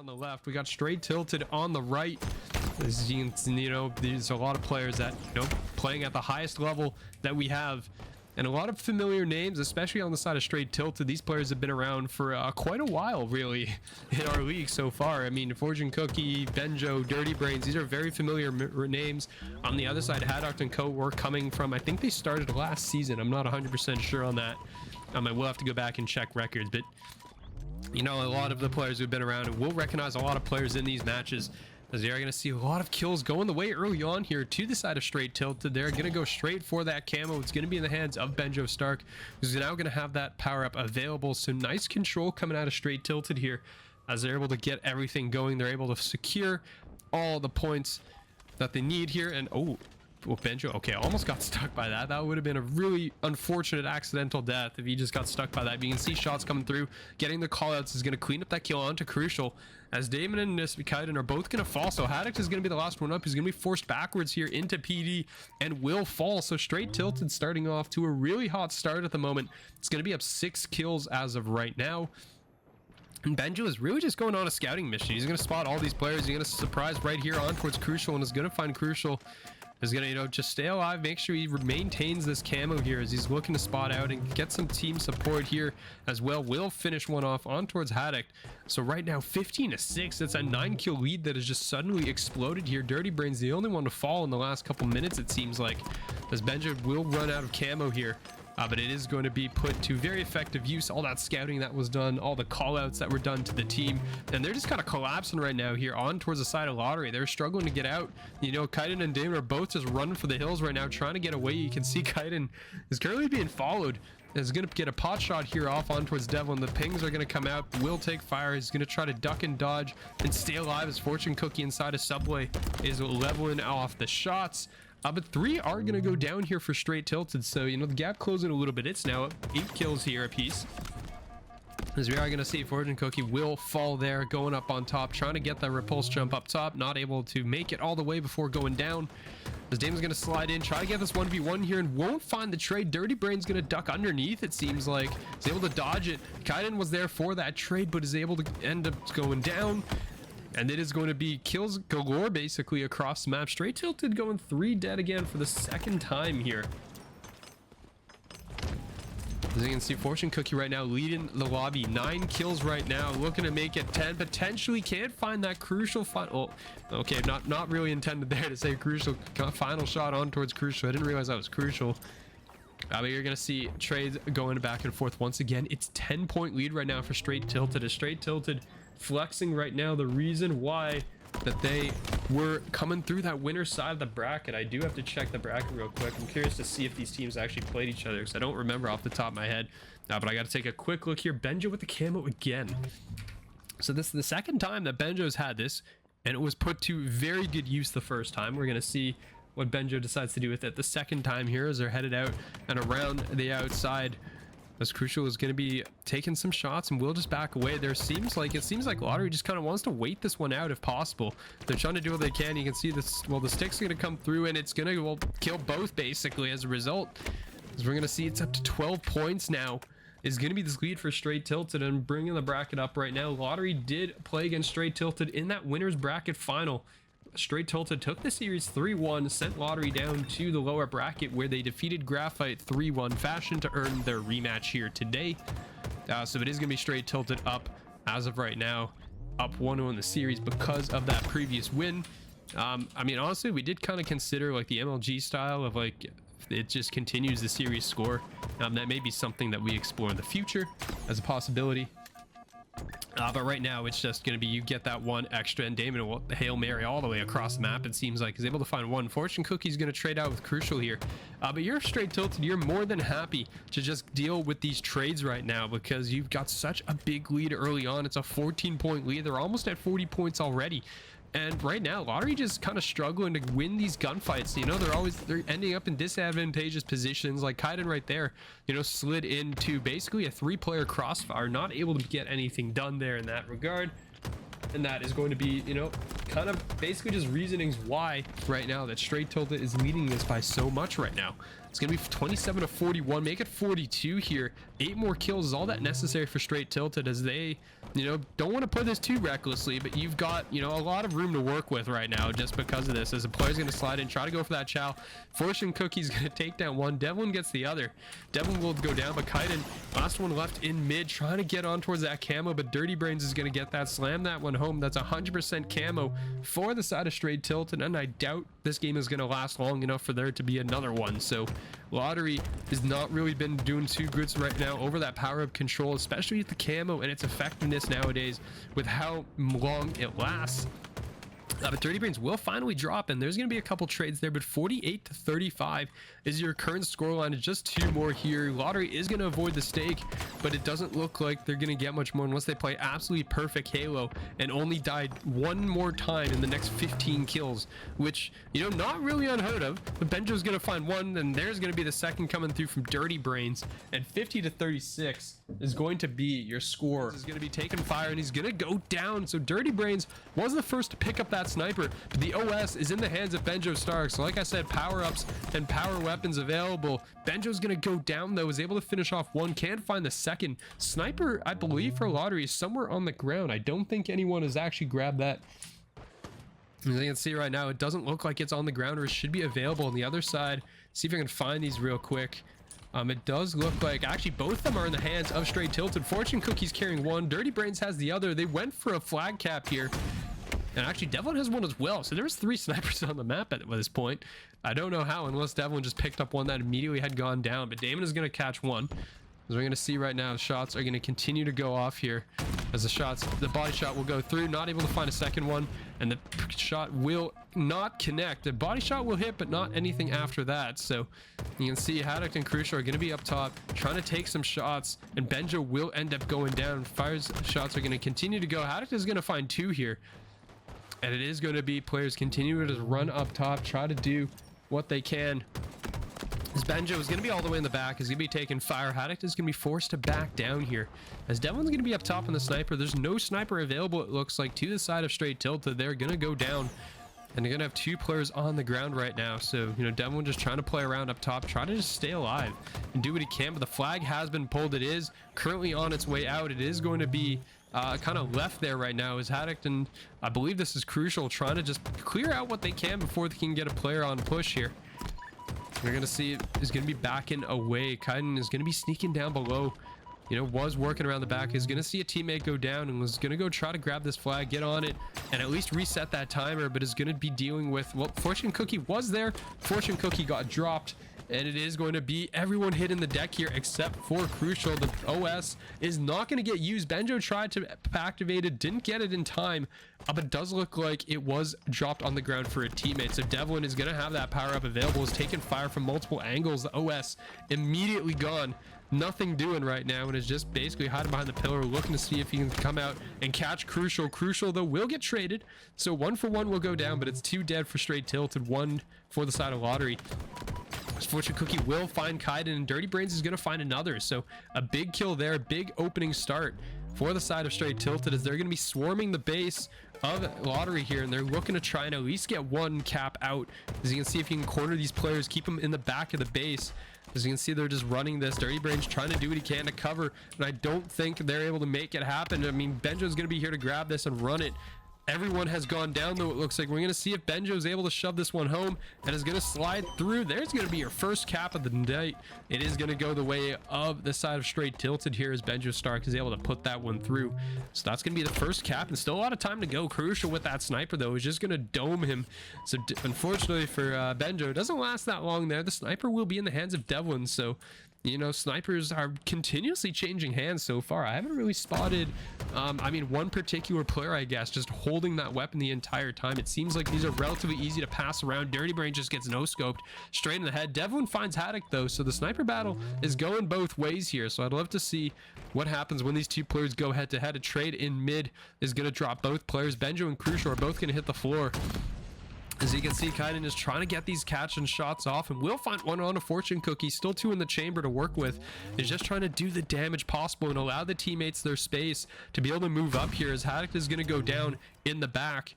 on the left. We got Str8 Tilted on the right. As you can, you know, there's a lot of players that, you know, playing at the highest level that we have. And a lot of familiar names, especially on the side of Str8 Tilted. These players have been around for quite a while, really, in our league so far. I mean, Fortune Cookie, Benjo, Dirty Brains, these are very familiar names. On the other side, Haddock and Co. were coming from, I think they started last season. I'm not 100% sure on that. I will have to go back and check records, but, you know, a lot of the players who've been around, and we'll recognize a lot of players in these matches, as they're going to see a lot of kills going the way early on here to the side of Str8 Tilted. They're going to go straight for that camo. It's going to be in the hands of Benjo Stark, who's now going to have that power up available. So nice control coming out of Str8 Tilted here, as they're able to get everything going. They're able to secure all the points that they need here. And oh, well, Benjo, okay, almost got stuck by that. That would have been a really unfortunate accidental death if he just got stuck by that. But you can see shots coming through. Getting the callouts is going to clean up that kill onto Crucial, as Damon and Kaiden are both going to fall. So Haddock is going to be the last one up. He's going to be forced backwards here into PD and will fall. So Str8 Tilted starting off to a really hot start at the moment. It's going to be up 6 kills as of right now. And Benjo is really just going on a scouting mission. He's going to spot all these players. He's going to surprise right here on towards Crucial, and is going to find Crucial. Is going to, you know, just stay alive, make sure he maintains this camo here as he's looking to spot out and get some team support here as well. Will finish one off on towards Haddock. So right now 15-6, that's a 9-kill lead that has just suddenly exploded here. Dirty Brain's the only one to fall in the last couple minutes, it seems like, as Benjo will run out of camo here. But it is going to be put to very effective use. All that scouting that was done, all the callouts that were done to the team, and they're just kind of collapsing right now here on towards the side of Lottery. They're struggling to get out. You know, Kaiden and Damon are both just running for the hills right now, trying to get away. You can see Kaiden is currently being followed. Is going to get a pot shot here off on towards Devlin. The pings are going to come out. Will take fire. He's going to try to duck and dodge and stay alive as Fortune Cookie inside of Subway is leveling off the shots. But 3 are going to go down here for Str8 Tilted. So, you know, the gap closing a little bit. It's now 8 kills here apiece. As we are going to see Fortune Cookie will fall there, going up on top, trying to get that repulse jump up top. Not able to make it all the way before going down. As Damon's going to slide in, try to get this 1v1 here, and won't find the trade. Dirty Brain's going to duck underneath, it seems like. He's able to dodge it. Kaiden was there for that trade, but is able to end up going down. And it is going to be kills galore basically across the map. Str8 Tilted going 3 dead again for the 2nd time here. As you can see, Fortune Cookie right now leading the lobby. 9 kills right now, looking to make it 10. Potentially can't find that crucial final. Oh, okay, not really intended there to say crucial. Final shot on towards Crucial. I didn't realize that was crucial. But you're going to see trades going back and forth once again. It's 10-point lead right now for Str8 Tilted. As Str8 Tilted flexing right now the reason why that they were coming through that winner side of the bracket. I do have to check the bracket real quick. I'm curious to see if these teams actually played each other, because I don't remember off the top of my head. But I got to take a quick look here. Benjo with the camo again. So this is the 2nd time that Benjo's had this, and it was put to very good use the first time. We're going to see what Benjo decides to do with it the 2nd time here as they're headed out and around the outside. As Crucial is going to be taking some shots, and we'll just back away. It seems like Lottery just kind of wants to wait this one out if possible. They're trying to do what they can. You can see this. Well, the stick's going to come through, and it's going to kill both basically as a result. As we're going to see, it's up to 12 points now. Is going to be this lead for Str8 Tilted, and bringing the bracket up right now. Lottery did play against Str8 Tilted in that winners bracket final. Str8 Tilted took the series 3-1, sent Lottery down to the lower bracket where they defeated Graphite 3-1 fashion to earn their rematch here today. So it is going to be Str8 Tilted up as of right now, up 1-0 in the series because of that previous win. I mean, honestly, we did kind of consider like the MLG style of like it just continues the series score. That may be something that we explore in the future as a possibility. But right now it's just going to be you get that one extra, and Damon will Hail Mary all the way across the map. It seems like he's able to find one. Fortune Cookie's going to trade out with Crucial here, but you're Str8 Tilted. You're more than happy to just deal with these trades right now because you've got such a big lead early on. It's a 14-point lead. They're almost at 40 points already. And right now, Lottery just kind of struggling to win these gunfights. You know, they're ending up in disadvantageous positions. Like Kaiden right there, you know, slid into basically a 3-player crossfire, not able to get anything done there in that regard. And that is going to be, you know, kind of basically just reasonings why right now that Str8 Tilted is leading this by so much right now. It's gonna be 27 to 41, make it 42 here. 8 more kills is all that necessary for Str8 Tilted, as they, you know, don't want to put this too recklessly, but you've got, you know, a lot of room to work with right now just because of this, as the player's gonna slide in, try to go for that chow. Fortune Cookie's gonna take down one, Devlin gets the other. Devlin will go down, but Kaiden, last one left in mid, trying to get on towards that camo, but Dirty Brains is gonna get that, slam that one home. That's 100% camo for the side of Str8 Tilted, and I doubt this game is gonna last long enough for there to be another one. So Lottery has not really been doing too good right now over that power up control, especially with the camo and its effectiveness nowadays with how long it lasts. But Dirty Brains will finally drop, and there's going to be a couple trades there, but 48 to 35 is your current scoreline. It's just 2 more here. Lottery is going to avoid the stake, but it doesn't look like they're going to get much more unless they play absolutely perfect Halo and only died 1 more time in the next 15 kills, which, you know, not really unheard of. But Benjo's going to find one, and there's going to be the second coming through from Dirty Brains, and 50 to 36 is going to be your score. He's going to be taking fire, and he's going to go down. So Dirty Brains was the first to pick up that sniper, but the OS is in the hands of Benjo Stark. So like I said, power-ups and power weapons available. Benjo's gonna go down though, is able to finish off one, can't find the second. Sniper, I believe, for Lottery is somewhere on the ground. I don't think anyone has actually grabbed that. As you can see right now, it doesn't look like it's on the ground, or it should be available on the other side. See if I can find these real quick. It does look like actually both of them are in the hands of Str8 Tilted. Fortune Cookie's carrying one, Dirty Brains has the other. They went for a flag cap here. And actually, Devlin has one as well. So there was 3 snipers on the map at this point. I don't know how, unless Devlin just picked up one that immediately had gone down. But Damon is going to catch one. As we're going to see right now, shots are going to continue to go off here. As the body shot will go through, not able to find a second one. And the shot will not connect. The body shot will hit, but not anything after that. So you can see Haddock and Crucial are going to be up top, trying to take some shots. And Benjo will end up going down. Fire's shots are going to continue to go. Haddock is going to find 2 here. And it is going to be players continue to just run up top, try to do what they can. As Benjo is going to be all the way in the back, is going to be taking fire. Haddock is going to be forced to back down here. As Devlin's going to be up top on the sniper. There's no sniper available, it looks like, to the side of Str8 Tilted. They're going to go down. And they're going to have 2 players on the ground right now. So, you know, Devlin just trying to play around up top, try to just stay alive and do what he can. But the flag has been pulled. It is currently on its way out. It is going to be kind of left there right now is Haddock, and I believe this is Crucial, trying to just clear out what they can before they can get a player on push here. We're going to see it is going to be backing away. Kaiden is going to be sneaking down below. You know, was working around the back, is going to see a teammate go down and was going to go try to grab this flag, get on it, and at least reset that timer, but is going to be dealing with, well, Fortune Cookie was there. Fortune Cookie got dropped, and it is going to be everyone hitting the deck here except for Crucial. The OS is not going to get used. Benjo tried to activate it, didn't get it in time, but it does look like it was dropped on the ground for a teammate. So Devlin is going to have that power up available, is taking fire from multiple angles. The OS immediately gone. Nothing doing right now, and is just basically hiding behind the pillar, looking to see if he can come out and catch Crucial. Crucial, though, will get traded. So 1 for 1 will go down, but it's 2 dead for Str8 Tilted, 1 for the side of Lottery. Fortune Cookie will find Kaiden, and Dirty Brains is going to find another. So a big kill there, big opening start for the side of Str8 Tilted, as they're going to be swarming the base of Lottery here, and they're looking to try and at least get 1 cap out. As you can see, if you can corner these players, keep them in the back of the base. As you can see, they're just running this. Dirty Brains trying to do what he can to cover, and I don't think they're able to make it happen. I mean, Benjo's going to be here to grab this and run it. Everyone has gone down, though, it looks like. We're going to see if Benjo is able to shove this one home and is going to slide through. There's going to be your first cap of the night. It is going to go the way of the side of Str8 Tilted here, as Benjo Stark is able to put that one through. So that's going to be the first cap, and still a lot of time to go. Crucial with that sniper, though, is just going to dome him. So unfortunately for Benjo, it doesn't last that long there. The sniper will be in the hands of Devlin, so you know, snipers are continuously changing hands so far. I haven't really spotted, I mean, one particular player, I guess, just holding that weapon the entire time. It seems like these are relatively easy to pass around. Dirty Brain just gets no-scoped straight in the head. Devlin finds Haddock, though, so the sniper battle is going both ways here. So I'd love to see what happens when these 2 players go head-to-head. A trade in mid is going to drop both players. Benjo and Crucial are both going to hit the floor. As you can see, Kaiden is trying to get these catch and shots off, and we'll find one on a Fortune Cookie. Still 2 in the chamber to work with. He's just trying to do the damage possible and allow the teammates their space to be able to move up here, as Haddock is going to go down in the back.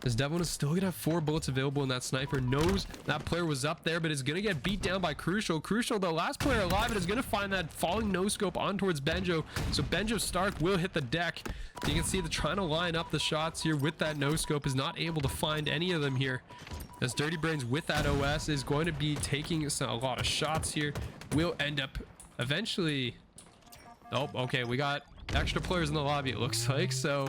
As Devlin is still gonna have 4 bullets available, and that sniper knows that player was up there, but is gonna get beat down by Crucial. Crucial, the last player alive, and is gonna find that falling no scope on towards Benjo. So Benjo Stark will hit the deck. You can see they're trying to line up the shots here with that no scope, is not able to find any of them here. As Dirty Brains with that OS is going to be taking a lot of shots here. Will end up eventually. Oh, okay, we got extra players in the lobby, it looks like. So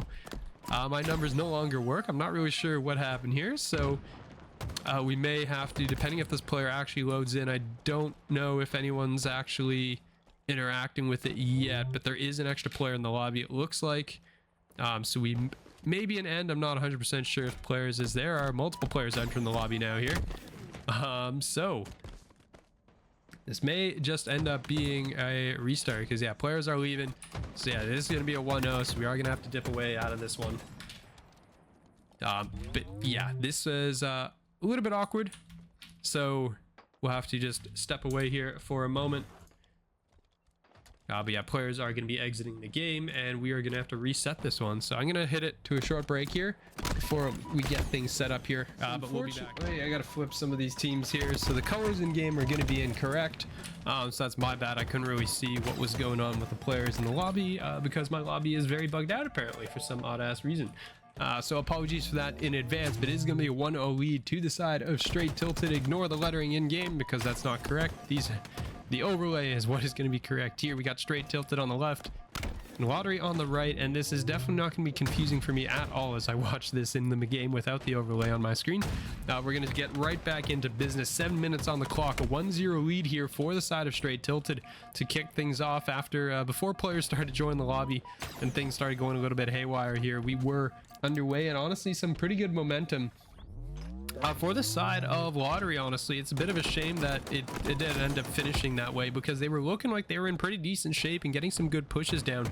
my numbers no longer work. I'm not really sure what happened here. So we may have to, depending if this player actually loads in. I don't know if anyone's actually interacting with it yet, but there is an extra player in the lobby, it looks like. So we maybe an end. I'm not 100% sure if players is. There are multiple players entering the lobby now here. So this may just end up being a restart because, yeah, players are leaving. So, yeah, this is going to be a 1-0, so we are going to have to dip away out of this one. But, yeah, this is a little bit awkward. So we'll have to just step away here for a moment. But yeah, players are going to be exiting the game, and we are going to have to reset this one. So I'm going to hit it to a short break here before we get things set up here. But we'll be back. I got to flip some of these teams here. So the colors in game are going to be incorrect. So that's my bad. I couldn't really see what was going on with the players in the lobby because my lobby is very bugged out apparently for some odd ass reason. So apologies for that in advance, but it is going to be a 1-0 lead to the side of Str8 Tilted. Ignore the lettering in game because that's not correct. The overlay is what is going to be correct here. We got Str8 Tilted on the left and Lottery on the right, and this is definitely not going to be confusing for me at all as I watch this in the game without the overlay on my screen. We're going to get right back into business. 7 minutes on the clock, a 1-0 lead here for the side of Str8 Tilted to kick things off after before players started to join the lobby and things started going a little bit haywire here. We were underway, and honestly some pretty good momentum for the side of Lottery. Honestly, it's a bit of a shame that it did end up finishing that way because they were looking like they were in pretty decent shape and getting some good pushes down.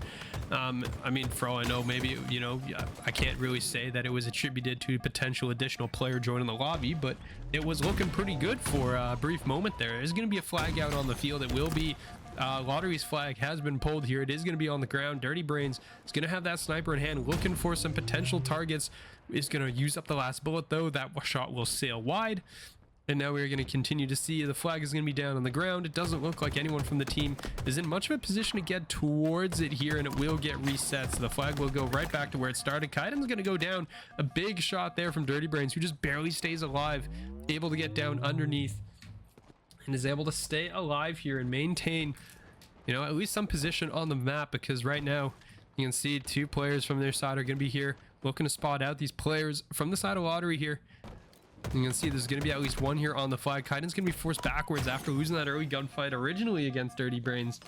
I mean, for all I know, maybe, you know, I can't really say that it was attributed to a potential additional player joining the lobby, but it was looking pretty good for a brief moment there. There's going to be a flag out on the field. It will be Lottery's flag has been pulled here. It is going to be on the ground. Dirty Brains is going to have that sniper in hand, looking for some potential targets. Is going to use up the last bullet though. That shot will sail wide, and now we're going to continue to see the flag is going to be down on the ground. It doesn't look like anyone from the team is in much of a position to get towards it here, and it will get reset. So the flag will go right back to where it started. Kaiden's going to go down. A big shot there from Dirty Brains, who just barely stays alive, able to get down underneath and is able to stay alive here and maintain, you know, at least some position on the map, because right now you can see 2 players from their side are going to be here looking to spot out these players from the side of Lottery here. You can see there's going to be at least one here on the flag. Kaiden's going to be forced backwards after losing that early gunfight originally against Dirty Brains.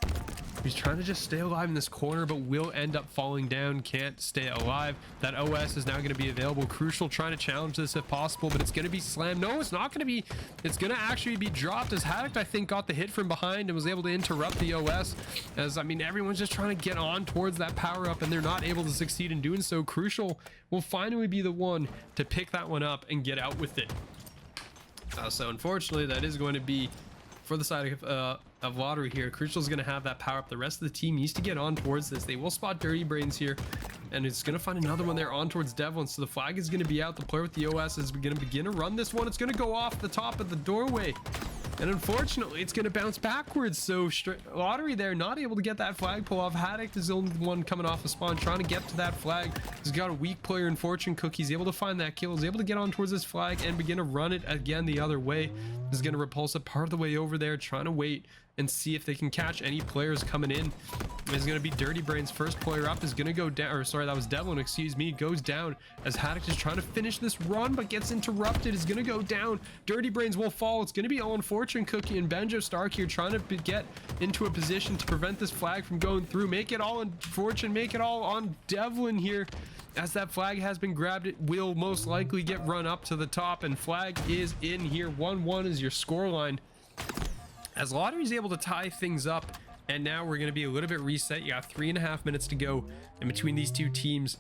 He's trying to just stay alive in this corner, but will end up falling down. Can't stay alive. That OS is now going to be available. Crucial trying to challenge this if possible, but it's going to be slammed. No, it's not going to be. It's going to actually be dropped, as Haddock, I think, got the hit from behind and was able to interrupt the OS. As, I mean, everyone's just trying to get on towards that power up, and they're not able to succeed in doing so. Crucial will finally be the one to pick that one up and get out with it. So unfortunately, that is going to be for the side of Lottery here. Crucial is going to have that power up. The rest of the team needs to get on towards this. They will spot Dirty Brains here, and it's going to find another one there on towards Devlin. So the flag is going to be out. The player with the OS is going to begin to run this one. It's going to go off the top of the doorway, and unfortunately it's going to bounce backwards. So Lottery there not able to get that flag pull off. Haddock is the only one coming off the spawn trying to get to that flag. He's got a weak player in Fortune Cook. He's able to find that kill. He's able to get on towards this flag and begin to run it again the other way. He's going to repulse it part of the way over there, trying to wait and see if they can catch any players coming in. It's going to be Dirty Brains. First player up is going to go down, or sorry, that was Devlin, excuse me, goes down as Haddock is trying to finish this run but gets interrupted. Is going to go down. Dirty Brains will fall. It's going to be Owen Fortune Cookie and Benjo Stark here trying to get into a position to prevent this flag from going through. Make it all on Fortune, make it all on Devlin here. As that flag has been grabbed, it will most likely get run up to the top, and flag is in here. 1-1 is your scoreline, as Lottery is able to tie things up, and now we're going to be a little bit reset. You got 3.5 minutes to go in between these two teams.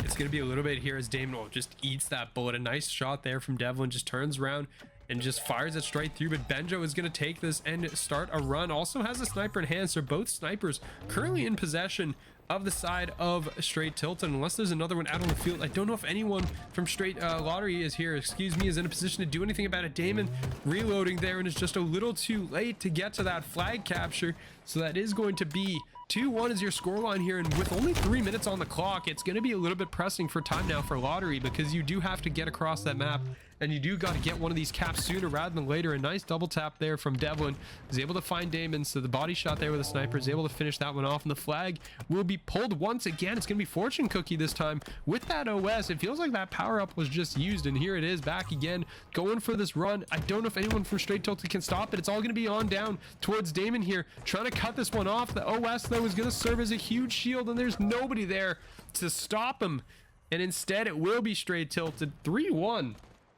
It's going to be a little bit here as Damon just eats that bullet. A nice shot there from Devlin, just turns around and just fires it straight through, but Benjo is going to take this and start a run. Also has a sniper in hand, so both snipers currently in possession of the side of Str8 Tilted, unless there's another one out on the field. I don't know if anyone from Str8 Lottery is here, excuse me, is in a position to do anything about it. Damon reloading there, and it's just a little too late to get to that flag capture. So that is going to be 2-1 is your scoreline here, and with only 3 minutes on the clock, it's going to be a little bit pressing for time now for Lottery, because you do have to get across that map, and you do got to get one of these caps sooner rather than later. A nice double tap there from Devlin, is able to find Damon, so the body shot there with a sniper is able to finish that one off, and the flag will be pulled once again. It's going to be Fortune Cookie this time with that OS. It feels like that power up was just used, and here it is back again, going for this run. I don't know if anyone from Str8 Tilted can stop it. It's all going to be on down towards Damon here, trying to cut this one off. The OS though is going to serve as a huge shield, and there's nobody there to stop him, and instead it will be Str8 Tilted. 3-1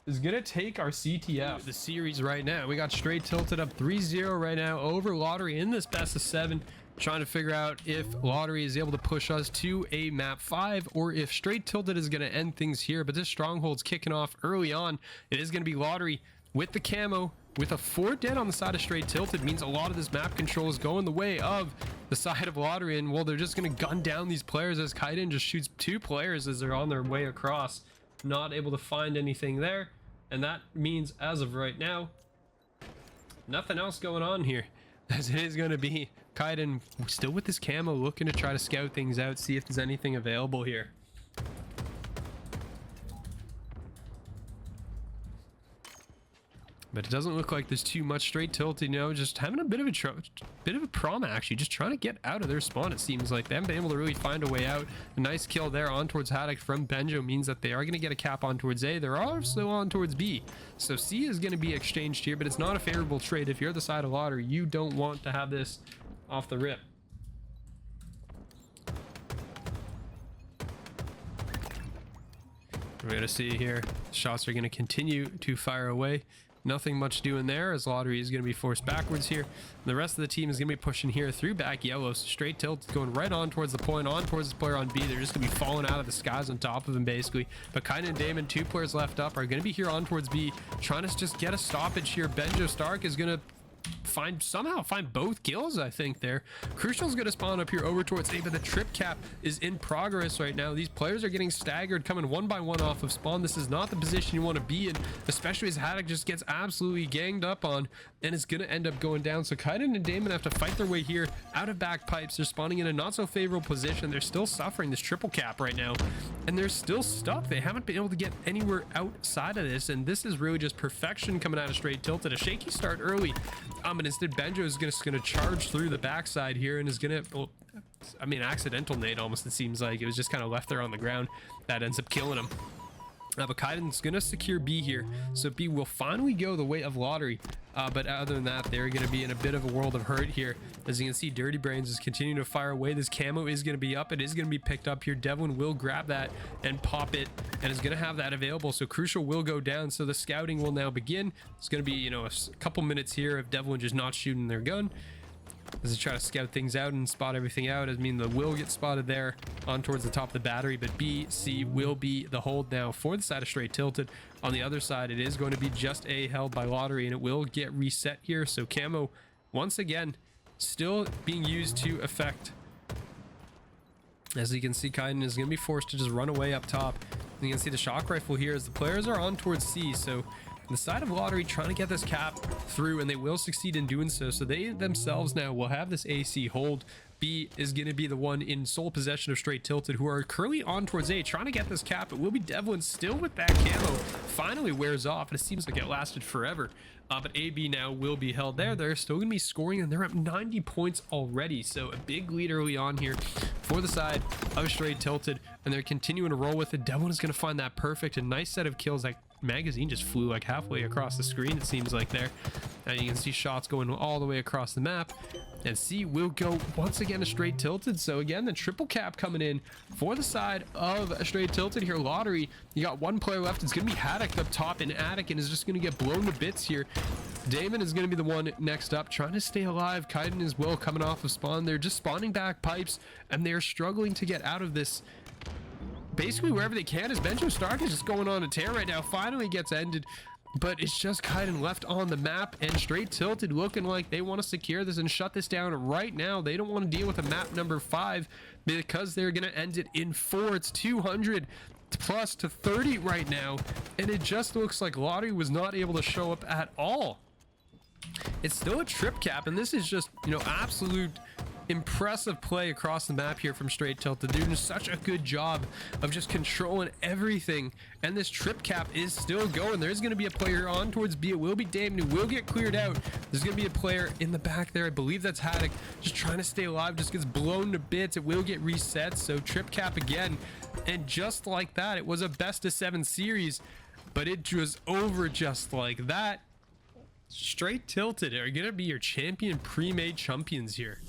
is gonna take our CTF the series right now. We got Str8 Tilted up 3-0 right now over Lottery in this best of 7, trying to figure out if Lottery is able to push us to a map 5 or if Str8 Tilted is going to end things here. But this stronghold's kicking off early on. It is going to be Lottery with the camo, with a 4 dead on the side of Str8 Tilted. Means a lot of this map control is going the way of the side of Lottery, and well, they're just going to gun down these players as Kaiden just shoots 2 players as they're on their way across, not able to find anything there. And that means, as of right now, nothing else going on here, as it is going to be Kaiden still with his camo, looking to try to scout things out, see if there's anything available here. But it doesn't look like there's too much. Str8 Tilted, you know, just having a bit of a problem actually, just trying to get out of their spawn. It seems like they haven't been able to really find a way out. A nice kill there on towards Haddock from Benjo means that they are going to get a cap on towards A. They're also on towards B, so C is going to be exchanged here, but it's not a favorable trade. If you're the side of Lottery, you don't want to have this off the rip. We're going to see here, shots are going to continue to fire away. Nothing much doing there, as Lottery is going to be forced backwards here. And the rest of the team is going to be pushing here through back yellow. So Str8 Tilted going right on towards the point, on towards the player on B. They're just going to be falling out of the skies on top of him, basically. But Kaiden and Damon, 2 players left up, are going to be here on towards B, trying to just get a stoppage here. Benjo Stark is going to somehow find both kills, I think there. Crucial's gonna spawn up here over towards A, but the trip cap is in progress right now. These players are getting staggered, coming one by one off of spawn. This is not the position you want to be in, especially as Haddock just gets absolutely ganged up on and is gonna end up going down. So Kaiden and Damon have to fight their way here out of back pipes. They're spawning in a not so favorable position. They're still suffering this triple cap right now, and they're still stuck. They haven't been able to get anywhere outside of this, and this is really just perfection coming out of Str8 Tilted. A shaky start early, but instead Benjo is just gonna charge through the backside here and is gonna, well, I mean, accidental nade almost, it seems like. It was just kind of left there on the ground. That ends up killing him. But Kaiden's gonna secure B here, so B will finally go the way of Lottery. But other than that, they're gonna be in a bit of a world of hurt here. As you can see, Dirty Brains is continuing to fire away. This camo is gonna be up. It is gonna be picked up here. Devlin will grab that and pop it, and is gonna have that available. So Crucial will go down. So the scouting will now begin. It's gonna be, you know, a couple minutes here of Devlin just not shooting their gun, as they try to scout things out and spot everything out. I mean, the will get spotted there on towards the top of the battery, but B, C will be the hold now for the side of Str8 Tilted. On the other side, it is going to be just A held by Lottery, and it will get reset here. So camo, once again, still being used to effect. As you can see, Kaiden is going to be forced to just run away up top. And you can see the shock rifle here as the players are on towards C. So the side of Lottery trying to get this cap through, and they will succeed in doing so. So they themselves now will have this AC hold. B is going to be the one in sole possession of Str8 Tilted, who are currently on towards A, trying to get this cap. It will be Devlin still with that camo. Finally wears off, and it seems like it lasted forever. But AB now will be held there. They're still going to be scoring, and they're up 90 points already. So a big lead early on here for the side of Str8 Tilted, and they're continuing to roll with it. Devlin is going to find that perfect and nice set of kills. That magazine just flew like halfway across the screen, it seems like there. And you can see shots going all the way across the map. And C will go once again to Str8 Tilted. So again, the triple cap coming in for the side of Str8 Tilted here. Lottery, you got one player left. It's going to be Haddock up top, and Haddock is just going to get blown to bits here. Damon is going to be the one next up, trying to stay alive. Kaiden as well coming off of spawn. They're just spawning back pipes, and they're struggling to get out of this basically wherever they can. As Benjo Stark is just going on a tear right now, finally gets ended. but it's just kind of left on the map, and Str8 Tilted looking like they want to secure this and shut this down right now. They don't want to deal with a map number 5 because they're going to end it in 4. It's 200 plus to 30 right now, and it just looks like Lottery was not able to show up at all. It's still a trip cap, and this is just, you know, absolute impressive play across the map here from Str8 Tilted. They're doing such a good job of just controlling everything, and this trip cap is still going. There's going to be a player on towards B. It will be Damon, who will get cleared out. There's going to be a player in the back there. I believe that's Haddock, just trying to stay alive, just gets blown to bits. It will get reset, so trip cap again, and just like that, it was a best of 7 series, but it was over just like that. Str8 Tilted are going to be your champion pre-made Chumpions here.